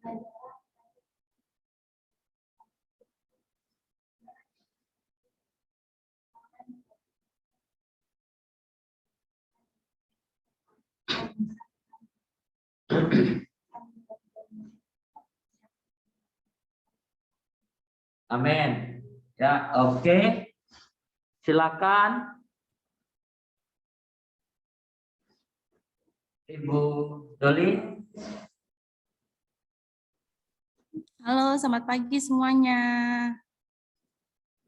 Amin. Ya, oke. Silakan. Ibu Doli. Halo, selamat pagi semuanya.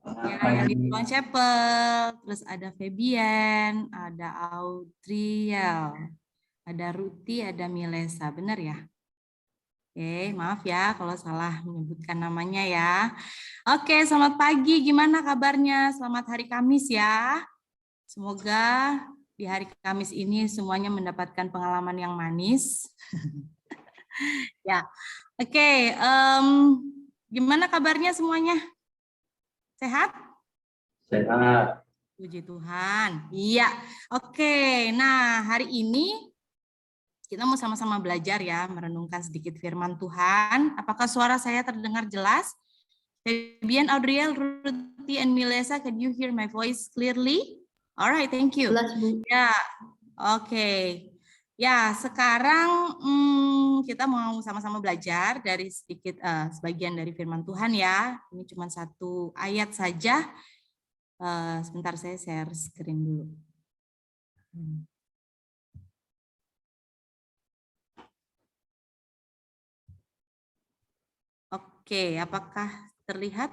Ya, yang di Tuan Chapel, terus ada Febian, ada Audriel, ada Ruti, ada Milesa, benar ya? Oke, maaf ya kalau salah menyebutkan namanya ya. Oke, selamat pagi, gimana kabarnya? Selamat hari Kamis ya. Semoga di hari Kamis ini semuanya mendapatkan pengalaman yang manis. Ya, oke. Gimana kabarnya semuanya? Sehat? Sehat. Puji Tuhan. Iya. Oke. Nah, hari ini kita mau sama-sama belajar ya, merenungkan sedikit firman Tuhan. Apakah suara saya terdengar jelas? Fabian, Audriel, Ruti, and Milesa, can you hear my voice clearly? Alright, thank you. Jelas, Bu. Ya, oke. Ya, sekarang kita mau sama-sama belajar dari sedikit sebagian dari firman Tuhan ya. Ini cuma satu ayat saja. Sebentar saya share screen dulu. Oke, apakah terlihat?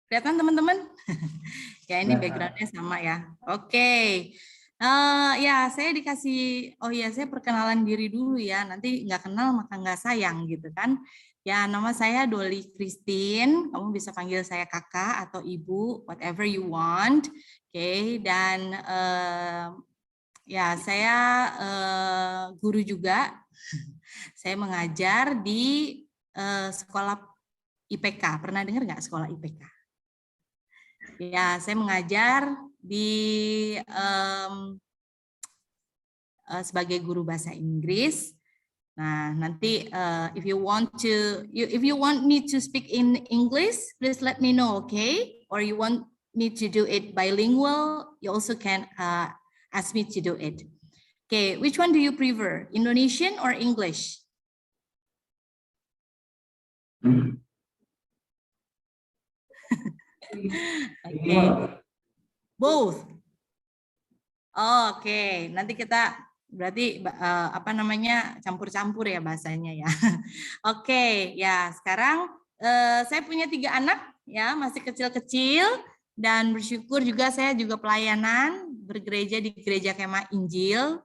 Kelihatan teman-teman? Ya ini backgroundnya sama ya. Oke. Ya saya dikasih, oh ya saya perkenalan diri dulu ya. Nanti nggak kenal maka nggak sayang gitu kan. Ya nama saya Doli Christine. Kamu bisa panggil saya kakak atau ibu, whatever you want. Oke. Dan ya saya guru juga. Saya mengajar di sekolah IPK. Pernah dengar nggak sekolah IPK? Ya, saya mengajar di sebagai guru bahasa Inggris. Nah, nanti if you want me to speak in English, please let me know, okay? Or you want me to do it bilingual, you also can ask me to do it. Okay, which one do you prefer, Indonesian or English? Okay. Both. Oke, nanti kita berarti apa namanya campur-campur ya bahasanya ya. Oke, ya sekarang saya punya 3 anak ya, masih kecil-kecil dan bersyukur juga saya juga pelayanan bergereja di Gereja Kemah Injil.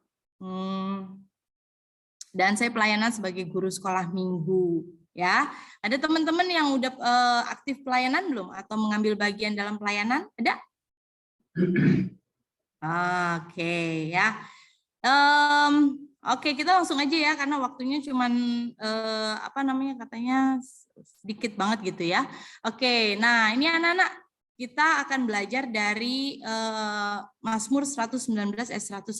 Dan saya pelayanan sebagai guru sekolah minggu ya. Ada teman-teman yang udah aktif pelayanan belum atau mengambil bagian dalam pelayanan? Ada? Oke ya. Oke, kita langsung aja ya karena waktunya cuman apa namanya katanya sedikit banget gitu ya. Oke, nah ini anak-anak kita akan belajar dari Mazmur 119 ayat 105.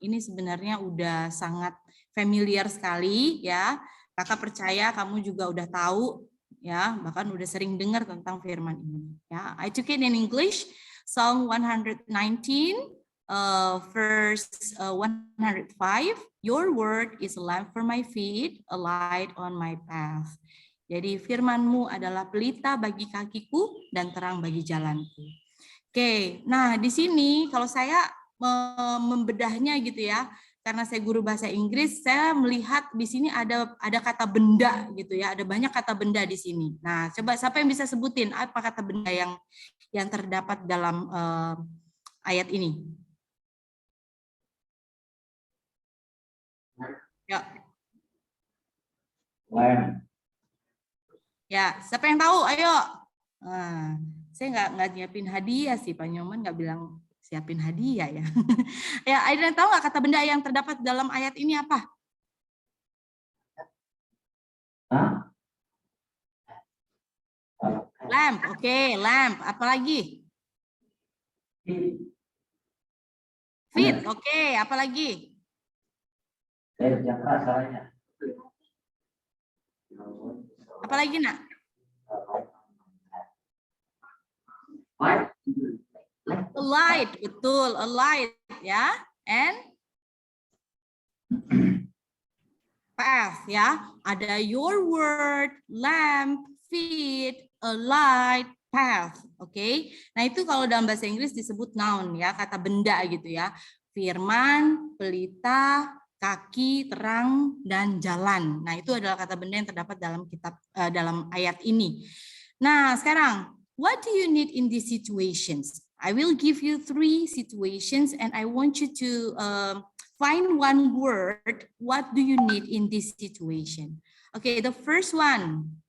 Ini sebenarnya udah sangat familiar sekali ya. Kakak percaya kamu juga udah tahu ya, bahkan udah sering dengar tentang firman ini ya. I took it in English, Psalm 119 verse 105. Your word is a lamp for my feet, a light on my path. Jadi firman-Mu adalah pelita bagi kakiku dan terang bagi jalanku. Oke, nah di sini kalau saya membedahnya gitu ya, karena saya guru bahasa Inggris, saya melihat di sini ada kata benda gitu ya, ada banyak kata benda di sini. Nah, coba siapa yang bisa sebutin apa kata benda yang terdapat dalam ayat ini? Ya. Ya, siapa yang tahu? Ayo. Nah, saya nggak nyiapin hadiah sih, Pak Nyoman nggak bilang siapin hadiah ya. Ya, ada yang tahu nggak kata benda yang terdapat dalam ayat ini apa? Lamp, oke, lamp. Apa lagi? Fit, oke. Apa lagi? Yang keras soalnya. Apa lagi, nak? A light, betul. A light, ya. And path, ya. Ada your word, lamp, feet, a light, path. Oke. Nah, itu kalau dalam bahasa Inggris disebut noun, ya, kata benda gitu ya. Firman, pelita, kaki, terang, dan jalan. Nah, itu adalah kata benda yang terdapat dalam kitab dalam ayat ini. Nah, sekarang, what do you need in these situations? I will give you 3 situations and I want you to find one word. What do you need in this situation? Okay, the first one.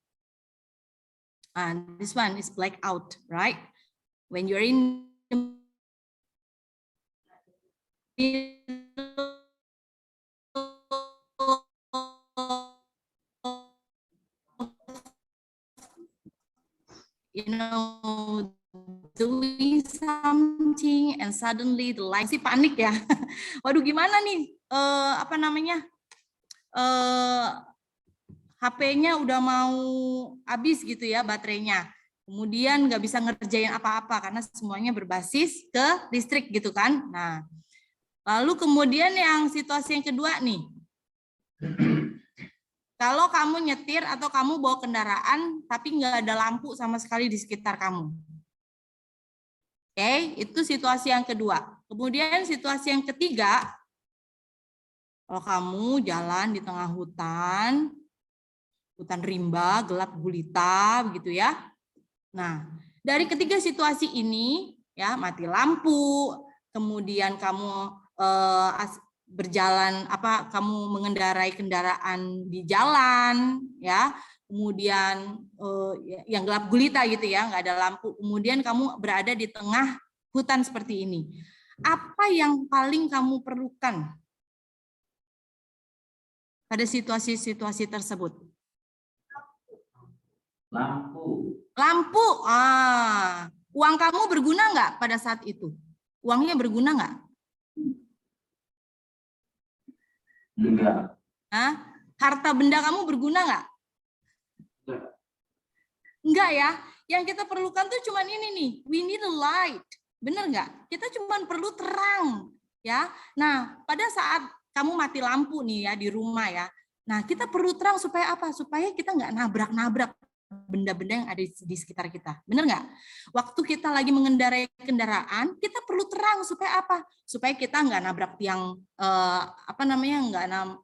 And this one is blackout, right? When you're in doing something and suddenly the light, sih panik ya. Waduh, gimana nih? Apa namanya? HP-nya udah mau habis gitu ya baterainya. Kemudian nggak bisa ngerjain apa-apa karena semuanya berbasis ke listrik gitu kan. Nah, lalu kemudian yang situasi yang kedua nih. Kalau kamu nyetir atau kamu bawa kendaraan tapi nggak ada lampu sama sekali di sekitar kamu. Oke, itu situasi yang kedua. Kemudian situasi yang ketiga, kalau kamu jalan di tengah hutan rimba, gelap gulita, begitu ya. Nah, dari ketiga situasi ini, ya mati lampu, kemudian kamu berjalan, kamu mengendarai kendaraan di jalan, ya, kemudian yang gelap gulita gitu ya, nggak ada lampu, kemudian kamu berada di tengah hutan seperti ini. Apa yang paling kamu perlukan pada situasi-situasi tersebut? Lampu. Lampu. Uang kamu berguna nggak pada saat itu? Uangnya berguna nggak? Enggak. Harta benda kamu berguna nggak? Enggak ya. Yang kita perlukan tuh cuman ini nih. We need a light. Bener nggak? Kita cuman perlu terang. Ya. Nah, pada saat kamu mati lampu nih ya di rumah ya. Nah, kita perlu terang supaya apa? Supaya kita nggak nabrak-nabrak benda-benda yang ada di sekitar kita. Benar nggak? Waktu kita lagi mengendarai kendaraan, kita perlu terang supaya apa? Supaya kita nggak nabrak tiang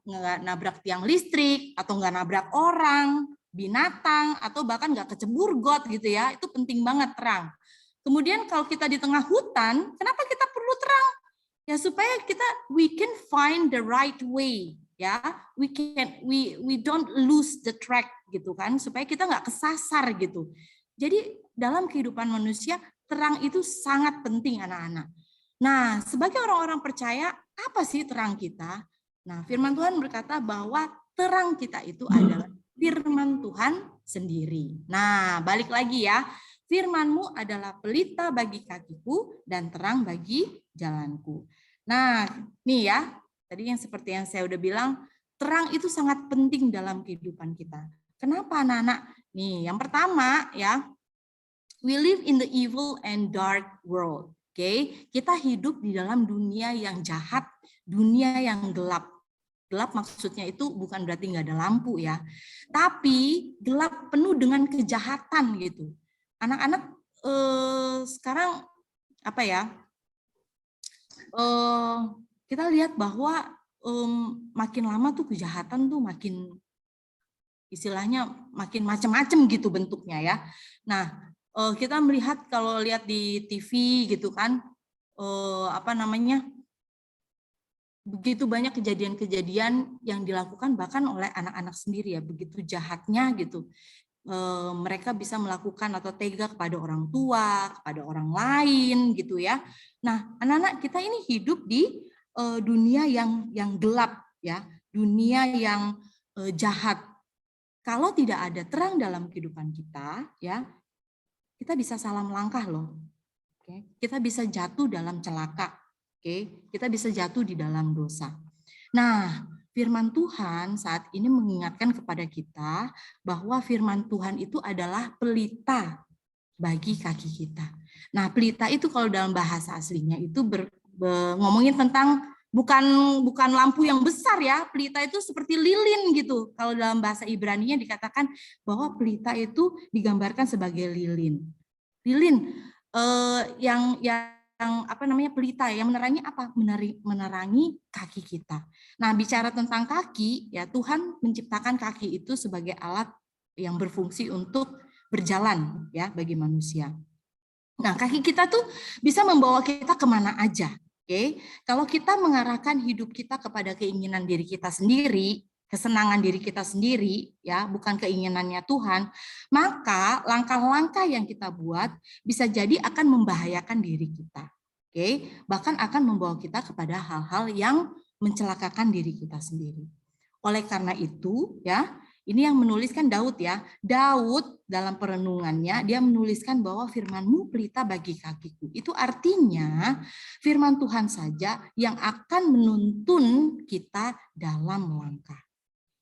nggak nabrak tiang listrik atau nggak nabrak orang, binatang, atau bahkan nggak kecebur got gitu ya. Itu penting banget terang. Kemudian kalau kita di tengah hutan, kenapa kita perlu terang? Ya supaya we can find the right way. Ya, we don't lose the track gitu kan, supaya kita nggak kesasar gitu. Jadi dalam kehidupan manusia terang itu sangat penting anak-anak. Nah, sebagai orang-orang percaya, apa sih terang kita? Nah, firman Tuhan berkata bahwa terang kita itu adalah firman Tuhan sendiri. Nah, balik lagi ya. Firman-Mu adalah pelita bagi kakiku dan terang bagi jalanku. Nah, nih ya. Tadi yang seperti yang saya udah bilang, terang itu sangat penting dalam kehidupan kita. Kenapa anak-anak? Nih, yang pertama ya, we live in the evil and dark world. Oke, kita hidup di dalam dunia yang jahat, dunia yang gelap. Gelap maksudnya itu bukan berarti nggak ada lampu ya, tapi gelap penuh dengan kejahatan gitu. Anak-anak sekarang apa ya? Kita lihat bahwa makin lama tuh kejahatan tuh makin istilahnya makin macam-macam gitu bentuknya ya. Nah, kita melihat kalau lihat di TV gitu kan, begitu banyak kejadian-kejadian yang dilakukan bahkan oleh anak-anak sendiri ya, begitu jahatnya gitu. Mereka bisa melakukan atau tega kepada orang tua, kepada orang lain gitu ya. Nah, anak-anak kita ini hidup di dunia yang gelap ya, dunia yang jahat. Kalau tidak ada terang dalam kehidupan kita ya, kita bisa salah melangkah loh. Oke, kita bisa jatuh dalam celaka. Oke, kita bisa jatuh di dalam dosa. Nah, firman Tuhan saat ini mengingatkan kepada kita bahwa firman Tuhan itu adalah pelita bagi kaki kita. Nah, pelita itu kalau dalam bahasa aslinya itu ngomongin tentang bukan lampu yang besar ya. Pelita itu seperti lilin gitu. Kalau dalam bahasa Ibrani-nya dikatakan bahwa pelita itu digambarkan sebagai lilin. Lilin yang apa namanya pelita yang menerangi apa? Menerangi kaki kita. Nah, bicara tentang kaki, ya Tuhan menciptakan kaki itu sebagai alat yang berfungsi untuk berjalan ya bagi manusia. Nah, kaki kita tuh bisa membawa kita kemana aja. Oke, kalau kita mengarahkan hidup kita kepada keinginan diri kita sendiri, kesenangan diri kita sendiri, ya, bukan keinginannya Tuhan, maka langkah-langkah yang kita buat bisa jadi akan membahayakan diri kita. Oke, bahkan akan membawa kita kepada hal-hal yang mencelakakan diri kita sendiri. Oleh karena itu, ya, ini yang menuliskan Daud ya. Daud dalam perenungannya dia menuliskan bahwa firman-Mu pelita bagi kakiku. Itu artinya firman Tuhan saja yang akan menuntun kita dalam langkah.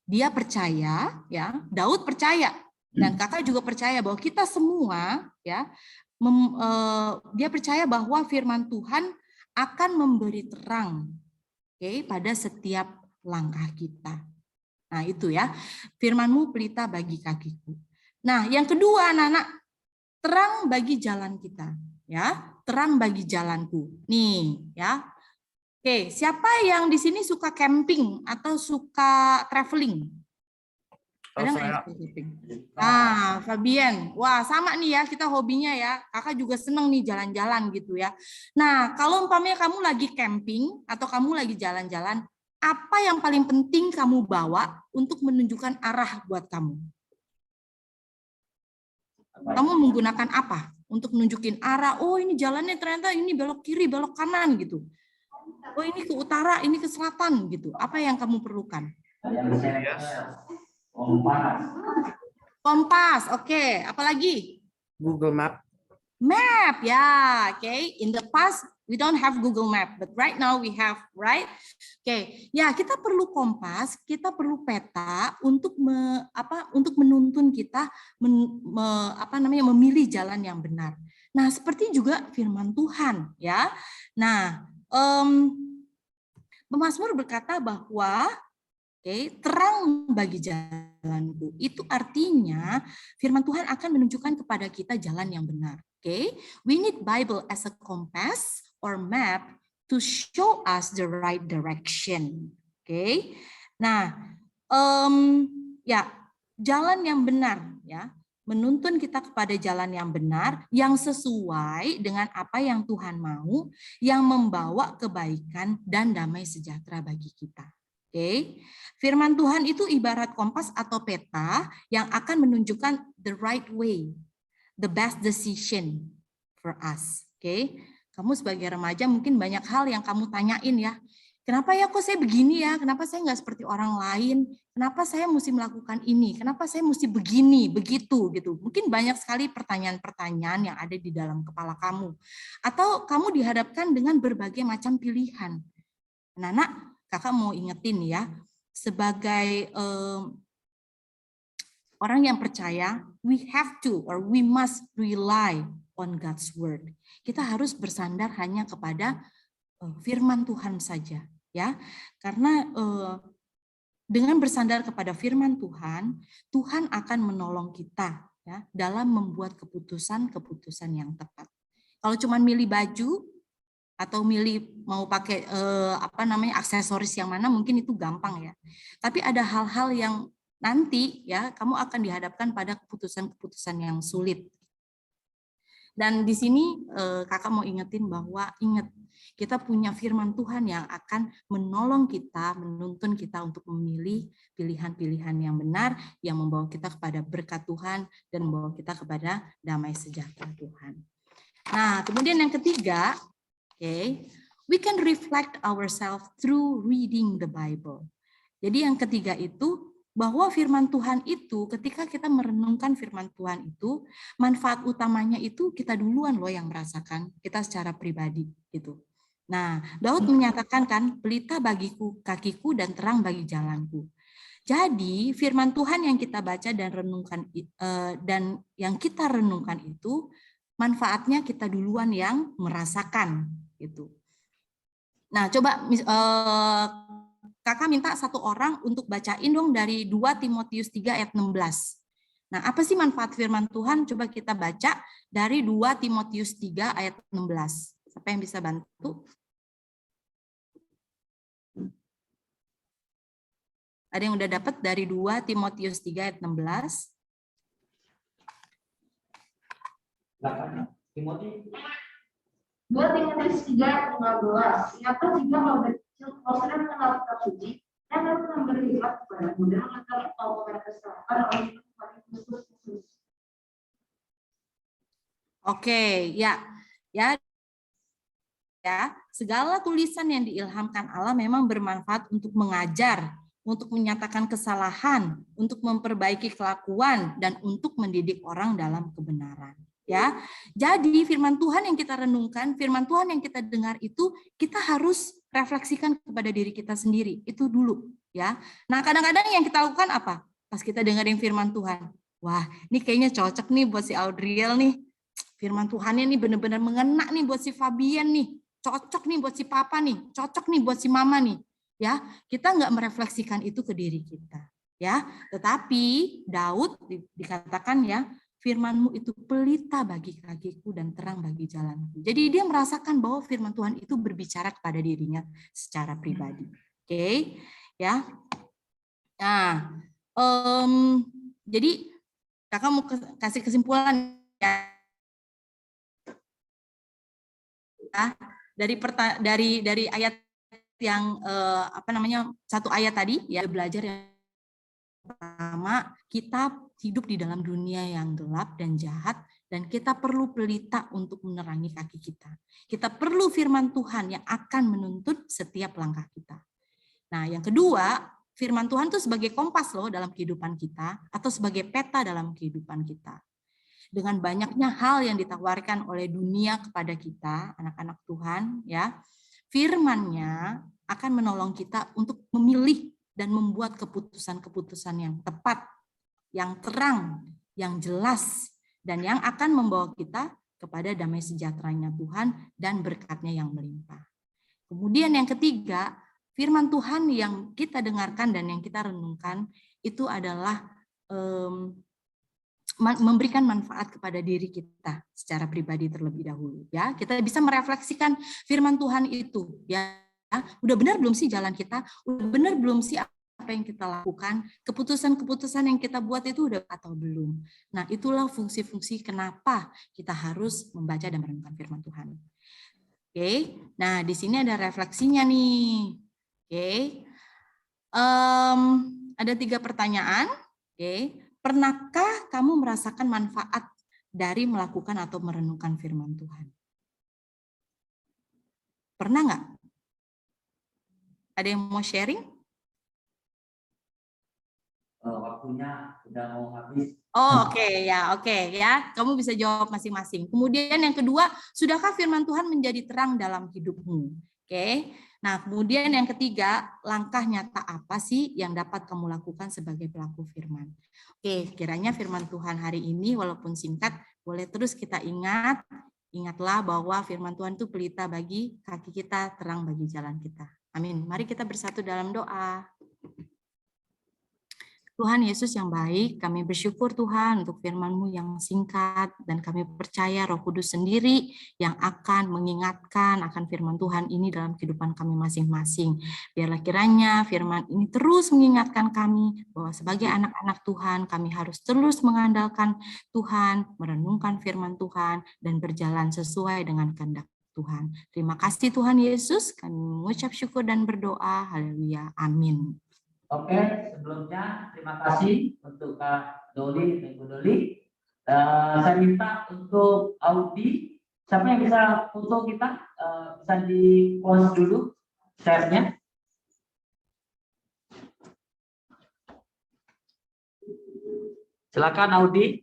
Dia percaya ya, Daud percaya dan kakak juga percaya bahwa kita semua ya dia percaya bahwa firman Tuhan akan memberi terang pada setiap langkah kita. Nah, itu ya. Firman-Mu pelita bagi kakiku. Nah, yang kedua anak-anak, terang bagi jalan kita, ya. Terang bagi jalanku. Nih, ya. Oke, siapa yang di sini suka camping atau suka traveling? Ada nggak yang suka camping? Nah, Fabian. Wah, sama nih ya, kita hobinya ya. Kakak juga seneng nih jalan-jalan gitu ya. Nah, kalau umpamanya kamu lagi camping atau kamu lagi jalan-jalan, apa yang paling penting kamu bawa untuk menunjukkan arah buat kamu? Kamu menggunakan apa untuk nunjukin arah? Oh, ini jalannya ternyata ini belok kiri, belok kanan gitu. Oh, ini ke utara, ini ke selatan gitu. Apa yang kamu perlukan? Kompas. Kompas, oke. Apalagi? Google Map. Map, ya. Oke. In the past, we don't have Google Map, but right now we have, right? Oke. Ya, kita perlu kompas, kita perlu peta untuk untuk menuntun kita memilih jalan yang benar. Nah, seperti juga firman Tuhan, ya. Nah, Pemazmur berkata bahwa terang bagi jalanku. Itu artinya firman Tuhan akan menunjukkan kepada kita jalan yang benar. We need Bible as a compass or map to show us the right direction. Nah, ya jalan yang benar ya, menuntun kita kepada jalan yang benar, yang sesuai dengan apa yang Tuhan mau, yang membawa kebaikan dan damai sejahtera bagi kita. Firman Tuhan itu ibarat kompas atau peta yang akan menunjukkan the right way, the best decision for us. Kamu sebagai remaja mungkin banyak hal yang kamu tanyain ya. Kenapa ya kok saya begini ya? Kenapa saya nggak seperti orang lain? Kenapa saya mesti melakukan ini? Kenapa saya mesti begini, begitu gitu? Mungkin banyak sekali pertanyaan-pertanyaan yang ada di dalam kepala kamu. Atau kamu dihadapkan dengan berbagai macam pilihan. Anak-anak, kakak mau ingetin ya, sebagai orang yang percaya, we have to or we must rely on God's word. Kita harus bersandar hanya kepada firman Tuhan saja, ya. Karena dengan bersandar kepada firman Tuhan, Tuhan akan menolong kita ya dalam membuat keputusan-keputusan yang tepat. Kalau cuma milih baju atau milih mau pakai aksesoris yang mana mungkin itu gampang ya. Tapi ada hal-hal yang nanti ya kamu akan dihadapkan pada keputusan-keputusan yang sulit. Dan di sini kakak mau ingetin bahwa ingat kita punya firman Tuhan yang akan menolong kita, menuntun kita untuk memilih pilihan-pilihan yang benar yang membawa kita kepada berkat Tuhan dan membawa kita kepada damai sejahtera Tuhan. Nah, kemudian yang ketiga, we can reflect ourselves through reading the Bible. Jadi yang ketiga itu bahwa firman Tuhan itu, ketika kita merenungkan firman Tuhan itu, manfaat utamanya itu kita duluan loh yang merasakan, kita secara pribadi gitu. Nah, Daud menyatakan kan, pelita bagiku kakiku dan terang bagi jalanku. Jadi firman Tuhan yang kita baca dan renungkan dan yang kita renungkan itu manfaatnya kita duluan yang merasakan gitu. Nah, coba Kakak minta satu orang untuk bacain dong dari 2 Timotius 3 ayat 16. Nah, apa sih manfaat firman Tuhan? Coba kita baca dari 2 Timotius 3 ayat 16. Siapa yang bisa bantu? Ada yang udah dapat dari 2 Timotius 3 ayat 16? Timothy. 2 Timotius 3 ayat 15. Ingatlah jika kau dari kecil kau sudah mengenal kitab suci dan aku memberi hikmat kepadamu dan mengetahui kau kepada kesalahan oleh kepada Kristus. Oke, ya. Segala tulisan yang diilhamkan Allah memang bermanfaat untuk mengajar, untuk menyatakan kesalahan, untuk memperbaiki kelakuan, dan untuk mendidik orang dalam kebenaran. Ya, jadi firman Tuhan yang kita renungkan, firman Tuhan yang kita dengar itu kita harus refleksikan kepada diri kita sendiri. Itu dulu, ya. Nah, kadang-kadang yang kita lakukan apa? Pas kita dengerin firman Tuhan, wah, ini kayaknya cocok nih buat si Audriel nih. Firman Tuhannya nih benar-benar mengena nih buat si Fabian nih. Cocok nih buat si papa nih, cocok nih buat si mama nih. Ya, kita nggak merefleksikan itu ke diri kita. Ya, tetapi Daud dikatakan ya, firman-Mu itu pelita bagi kakiku dan terang bagi jalanku. Jadi dia merasakan bahwa firman Tuhan itu berbicara kepada dirinya secara pribadi. Oke, ya. Nah, jadi kakak mau kasih kesimpulan ya. Dari ayat yang satu ayat tadi ya, belajar yang pertama, kita hidup di dalam dunia yang gelap dan jahat dan kita perlu pelita untuk menerangi kaki kita. Kita perlu firman Tuhan yang akan menuntut setiap langkah kita. Nah, yang kedua, firman Tuhan itu sebagai kompas loh dalam kehidupan kita atau sebagai peta dalam kehidupan kita. Dengan banyaknya hal yang ditawarkan oleh dunia kepada kita, anak-anak Tuhan, ya, firman-Nya akan menolong kita untuk memilih dan membuat keputusan-keputusan yang tepat, yang terang, yang jelas, dan yang akan membawa kita kepada damai sejahtera-Nya Tuhan dan berkat-Nya yang melimpah. Kemudian yang ketiga, firman Tuhan yang kita dengarkan dan yang kita renungkan itu adalah memberikan manfaat kepada diri kita secara pribadi terlebih dahulu, ya. Kita bisa merefleksikan firman Tuhan itu, ya. Udah benar belum sih jalan kita? Udah benar belum sih apa yang kita lakukan? Keputusan-keputusan yang kita buat itu udah atau belum? Nah, itulah fungsi-fungsi kenapa kita harus membaca dan merenungkan firman Tuhan. Oke. Nah, di sini ada refleksinya nih. Oke. Ada 3 pertanyaan. Oke. Pernahkah kamu merasakan manfaat dari melakukan atau merenungkan firman Tuhan? Pernah nggak? Ada yang mau sharing? Waktunya udah mau habis. Oh, oke ya. Kamu bisa jawab masing-masing. Kemudian yang kedua, sudahkah firman Tuhan menjadi terang dalam hidupmu? Oke. Nah, kemudian yang ketiga, langkah nyata apa sih yang dapat kamu lakukan sebagai pelaku firman? Oke, kiranya firman Tuhan hari ini walaupun singkat, boleh terus kita ingat. Ingatlah bahwa firman Tuhan itu pelita bagi kaki kita, terang bagi jalan kita. Amin. Mari kita bersatu dalam doa. Tuhan Yesus yang baik, kami bersyukur Tuhan untuk firman-Mu yang singkat, dan kami percaya Roh Kudus sendiri yang akan mengingatkan akan firman Tuhan ini dalam kehidupan kami masing-masing. Biarlah kiranya firman ini terus mengingatkan kami bahwa sebagai anak-anak Tuhan, kami harus terus mengandalkan Tuhan, merenungkan firman Tuhan, dan berjalan sesuai dengan kehendak Tuhan. Terima kasih Tuhan Yesus, kami mengucap syukur dan berdoa. Haleluya. Amin. Oke, sebelumnya terima kasih untuk Kak Doli dan Bu Doli. Saya minta untuk Audi, siapa yang bisa foto kita, bisa di close dulu share-nya. Silakan Audi.